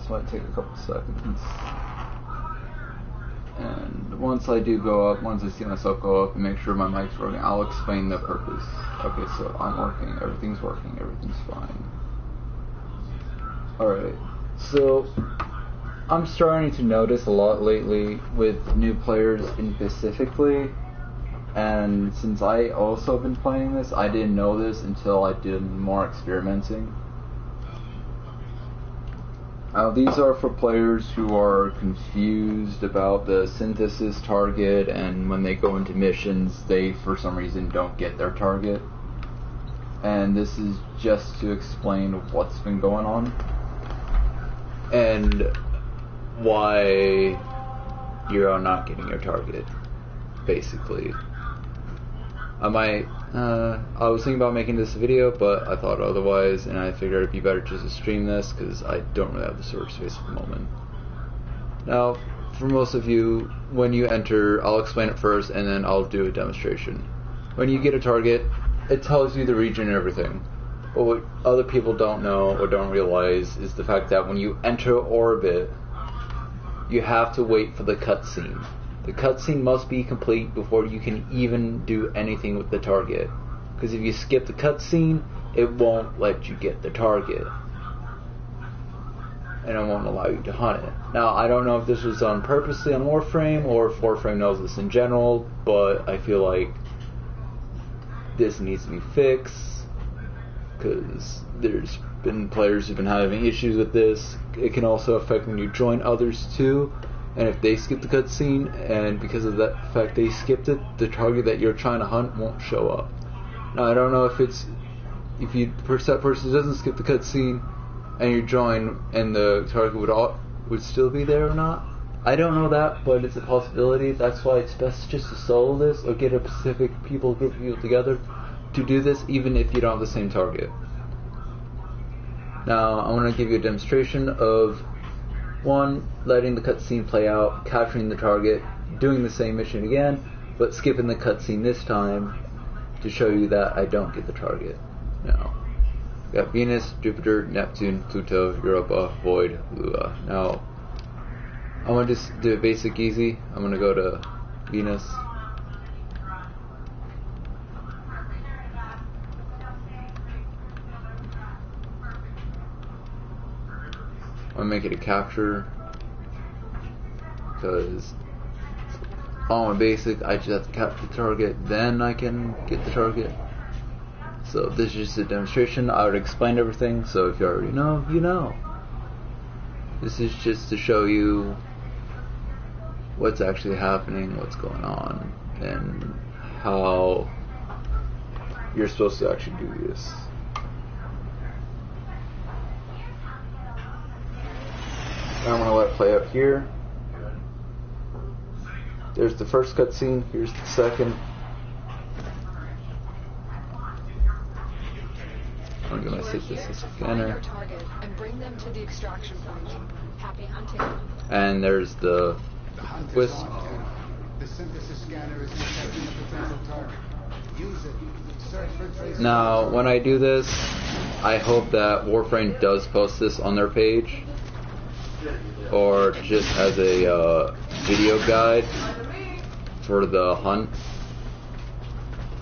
This might take a couple seconds. And once I do go up, once I see myself go up and make sure my mic's working, I'll explain the purpose. Okay, so I'm working, everything's fine. Alright, so I'm starting to notice a lot lately with new players specifically, and since I also have been playing this, I didn't know this until I did more experimenting. These are for players who are confused about the synthesis target, and when they go into missions, they for some reason don't get their target. And this is just to explain what's been going on and why you're not getting your target, basically. I was thinking about making this video, but I thought otherwise, and I figured it'd be better just to stream this, because I don't really have the storage space at the moment. Now, for most of you, when you enter, I'll explain it first, and then I'll do a demonstration. When you get a target, it tells you the region and everything. But what other people don't know, or don't realize, is the fact that when you enter orbit, you have to wait for the cutscene. The cutscene must be complete before you can even do anything with the target. Because if you skip the cutscene, it won't let you get the target. And it won't allow you to hunt it. Now, I don't know if this was done purposely on Warfame, or if Warfame knows this in general, but I feel like this needs to be fixed. Because there's been players who've been having issues with this. It can also affect when you join others too. And if they skip the cutscene, and because of that fact they skipped it, the target that you're trying to hunt won't show up. Now, I don't know if that person doesn't skip the cutscene, and you join, and the target would still be there or not. I don't know that, but it's a possibility. That's why it's best just to solo this, or get a specific group of people together to do this, even if you don't have the same target. Now, I want to give you a demonstration of one, letting the cutscene play out, capturing the target, doing the same mission again, but skipping the cutscene this time to show you that I don't get the target. Now, we got Venus, Jupiter, Neptune, Pluto, Europa, Void, Lua. Now, I want to just do it basic easy. I'm going to go to Venus. I'm going to make it a capture, because on my basic, I just have to capture the target, then I can get the target. So this is just a demonstration. I would explain everything, so if you already know, you know. This is just to show you what's actually happening, what's going on, and how you're supposed to actually do this. I'm going to let it play up here. There's the first cutscene, here's the second. I'm going to set this as scanner. And there's the wisp. Now, when I do this, I hope that Warframe does post this on their page, or just as a video guide for the hunt,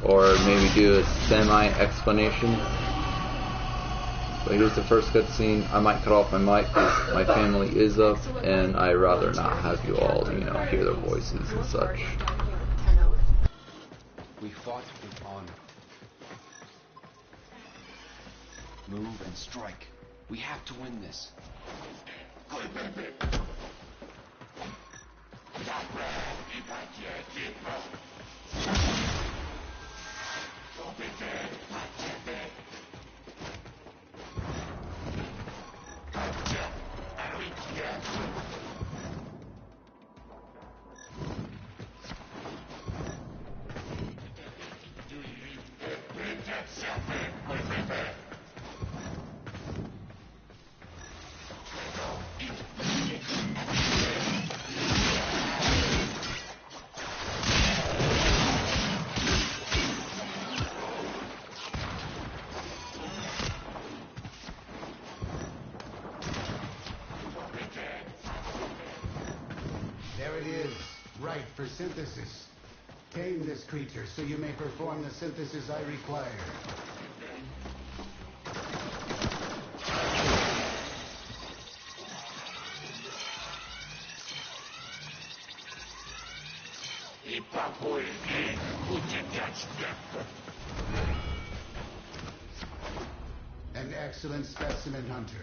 or maybe do a semi-explanation. But here's the first cutscene. I might cut off my mic because my family is up, and I'd rather not have you all, hear their voices and such. We fought with honor. Move and strike. We have to win this. type for synthesis. Tame this creature so you may perform the synthesis I require. An excellent specimen, Hunter.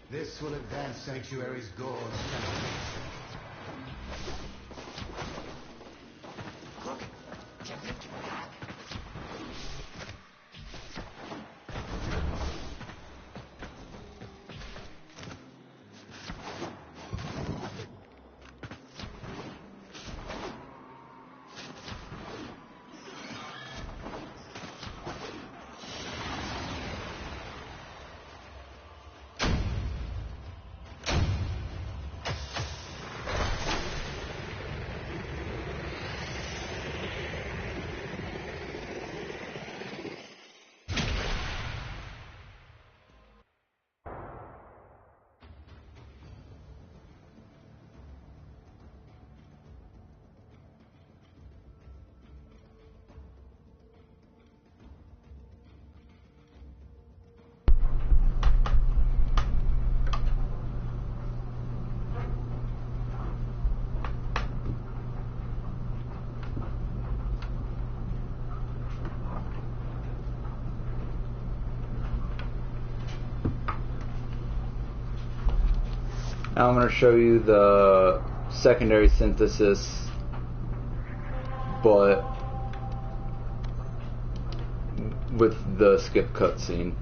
This will advance Sanctuary's goal of transformation. Look, technique. Now I'm going to show you the secondary synthesis, but with the skip cutscene.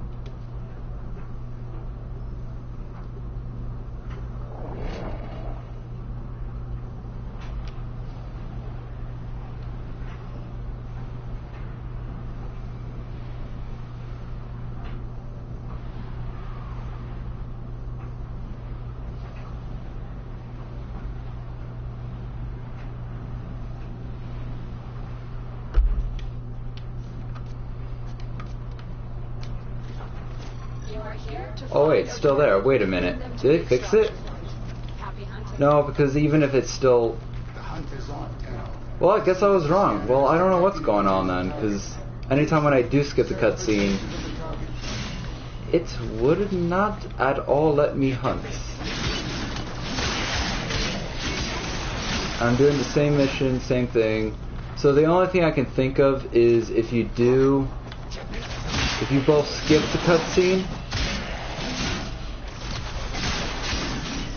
Oh wait, it's still there. Wait a minute. Did it fix it? No, because even if it's still... Well, I guess I was wrong. Well, I don't know what's going on then, because anytime when I do skip the cutscene, it would not at all let me hunt. I'm doing the same mission, same thing. So the only thing I can think of is if you both skip the cutscene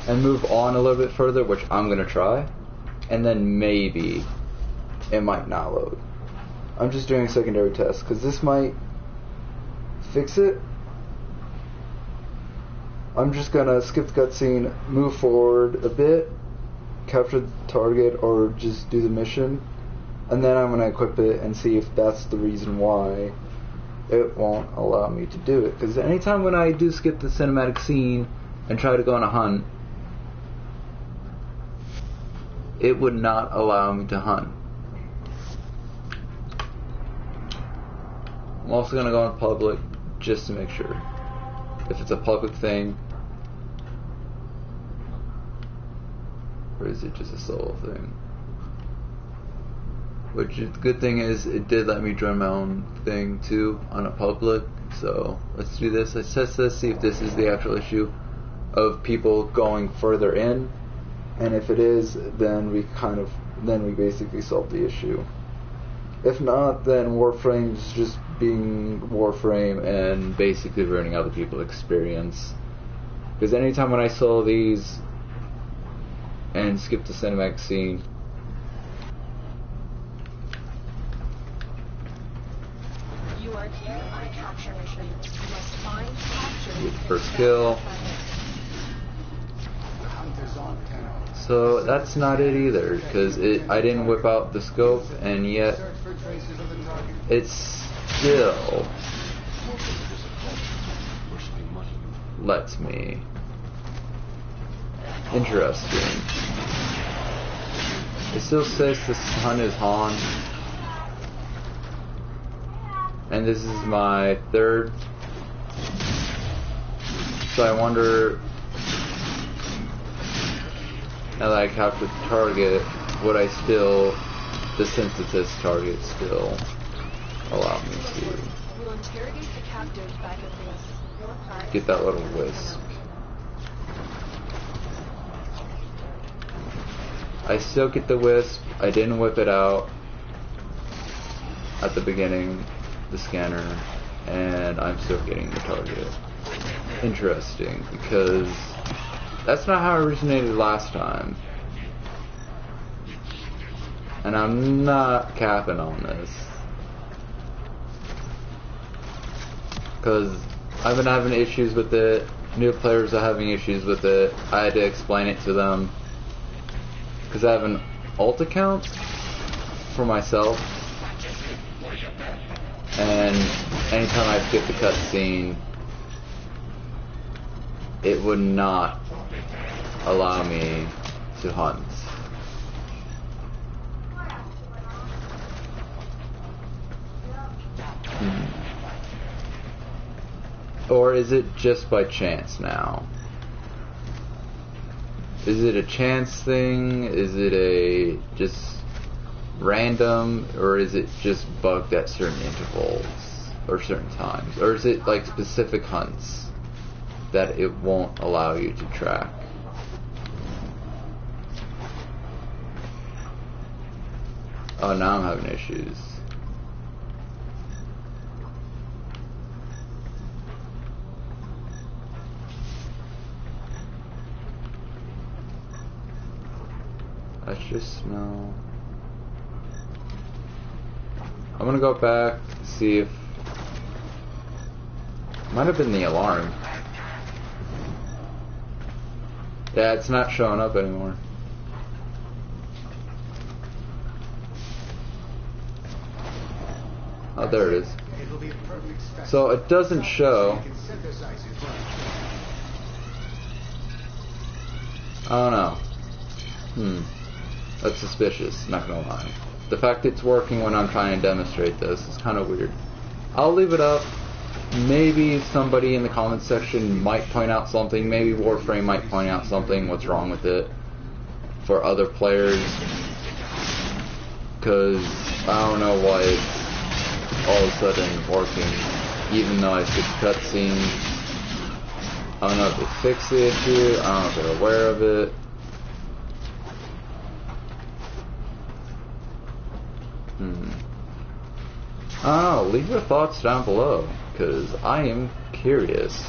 and move on a little bit further, which I'm gonna try, and then maybe it might not load. I'm just doing a secondary test because this might fix it. I'm just gonna skip the cutscene, move forward a bit, capture the target, or just do the mission, and then I'm gonna equip it and see if that's the reason why it won't allow me to do it. Because anytime when I do skip the cinematic scene and try to go on a hunt, it would not allow me to hunt. I'm also going to go on public just to make sure. If it's a public thing, or is it just a solo thing? Which the good thing is it did let me join my own thing too on a public. So let's do this. Let's test this, see if this is the actual issue of people going further in. And if it is, then we basically solve the issue. If not, then Warframe's just being Warframe and basically ruining other people's experience. Because anytime when I solo these and skip the cinematic scene, you are here on a capture mission. You must find, capture, first kill. So that's not it either, because I didn't whip out the scope, and yet it's still lets me. Interesting. It still says the sun is on, and this is my third. So I wonder, now that I captured the target, would I still, the synthesis target still allow me to We'll interrogate the captive back at base. Your part. get that little wisp? I still get the wisp. I didn't whip it out at the beginning, the scanner, and I'm still getting the target. Interesting, because that's not how it originated last time. And I'm not capping on this, because I've been having issues with it. New players are having issues with it. I had to explain it to them, because I have an alt account for myself, and anytime I skip the cutscene, it would not allow me to hunt. Or is it just by chance now? Is it a chance thing? Is it a just random? Or is it just bugged at certain intervals or certain times? Or is it like specific hunts that it won't allow you to track? Oh, now I'm having issues. That's just smell. I'm gonna go back, see if... Might have been the alarm. Yeah, it's not showing up anymore. Oh, there it is. It'll be a perfect specimen. So it doesn't show. You can synthesize his blood. I don't know. That's suspicious, not gonna lie. The fact it's working when I'm trying to demonstrate this is kind of weird. I'll leave it up. Maybe somebody in the comments section might point out something. Maybe Warfame might point out something, what's wrong with it, for other players. Because I don't know why it's all of a sudden working, even though I skipped cutscenes. I don't know if they fixed the issue, I don't know if they're aware of it. I don't know, leave your thoughts down below, because I am curious.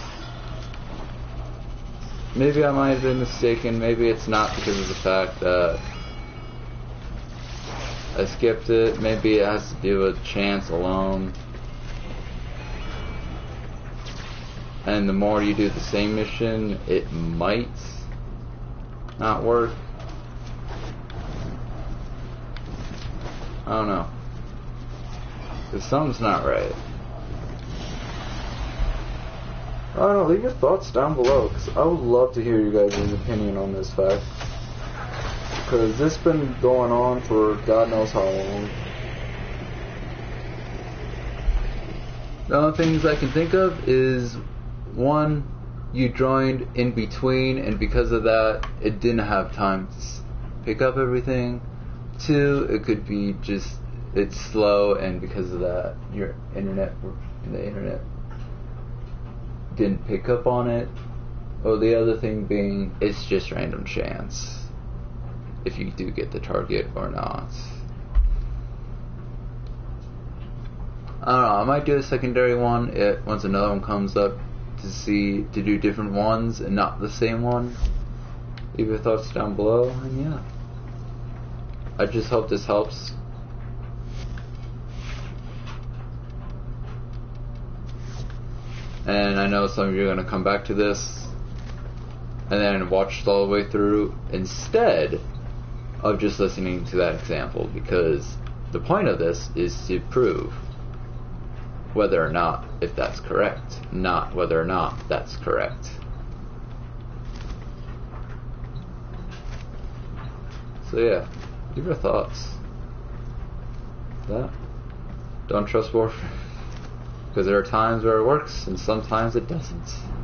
Maybe I might have been mistaken, maybe it's not because of the fact that I skipped it, maybe it has to do with chance alone. And the more you do the same mission, it might not work. I don't know. Because something's not right. I don't know, leave your thoughts down below, because I would love to hear you guys' opinion on this fact. Because this has been going on for God knows how long. The only things I can think of is, one, you joined in between, and because of that, it didn't have time to pick up everything. Two, it could be just, it's slow, and because of that, your internet, the internet didn't pick up on it. Or the other thing being, it's just random chance if you do get the target or not. I don't know, I might do a secondary one once another one comes up to do different ones and not the same one. Leave your thoughts down below, and yeah. I just hope this helps. And I know some of you are going to come back to this and then watch it all the way through instead of just listening to that example, because the point of this is to prove whether or not if that's correct, not whether or not that's correct. So yeah, leave your thoughts. That don't trust Warfare, because there are times where it works and sometimes it doesn't.